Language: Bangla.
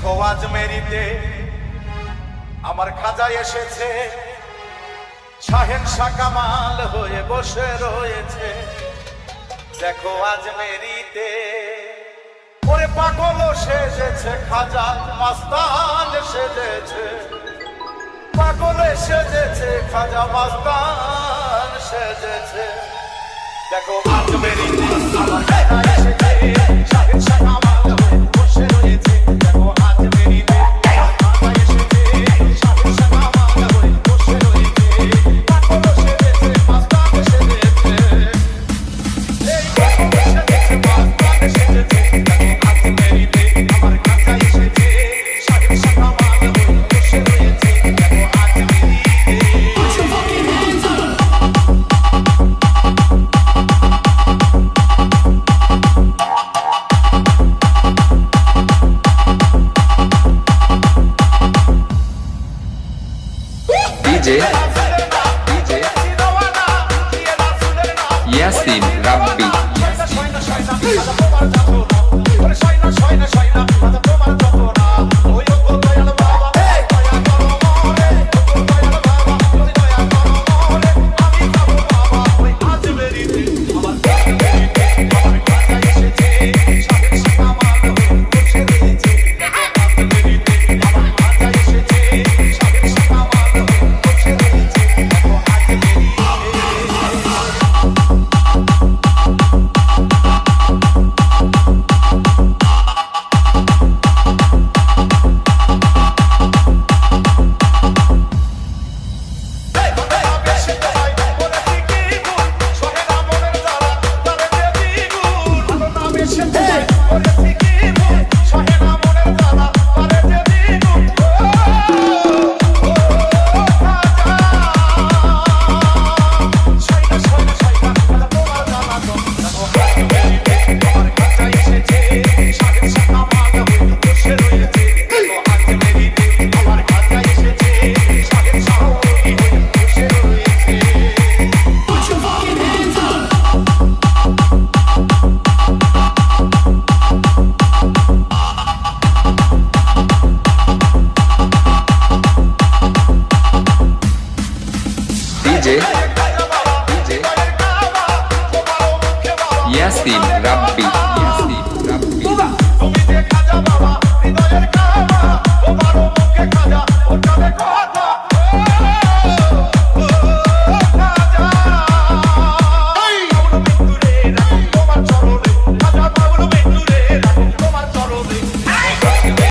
দেখো আজ মেরিতে আমার খাজা এসেছে, শাহেনশা কামাল হয়ে বসে রয়েছে। দেখো আজ মেরিতে ওরে পাগল সেজেছে, খাজা মাস্তান সেজেছে, পাগল সেজেছে, খাজা মাস্তান সেজেছে। দেখো আজ মেরিতে আমার খাজা এসেছে, শাহেনশা কামাল হয়ে বসে রয়েছে। দেখো আজ মেরিতে আমার খাজা এসেছে, শাহেনশা কামাল হয়ে বসে রয়েছে, পাগল সেজেছে, মাস্তান সেজেছে। এই পাগল সেজেছে, মাস্তান সেজেছে। দেখো আজ মেরিতে আমার খাজা এসেছে, শাহেনশা কামাল হয়ে বসে রয়েছে। দেখো আজ মেরিতে DJ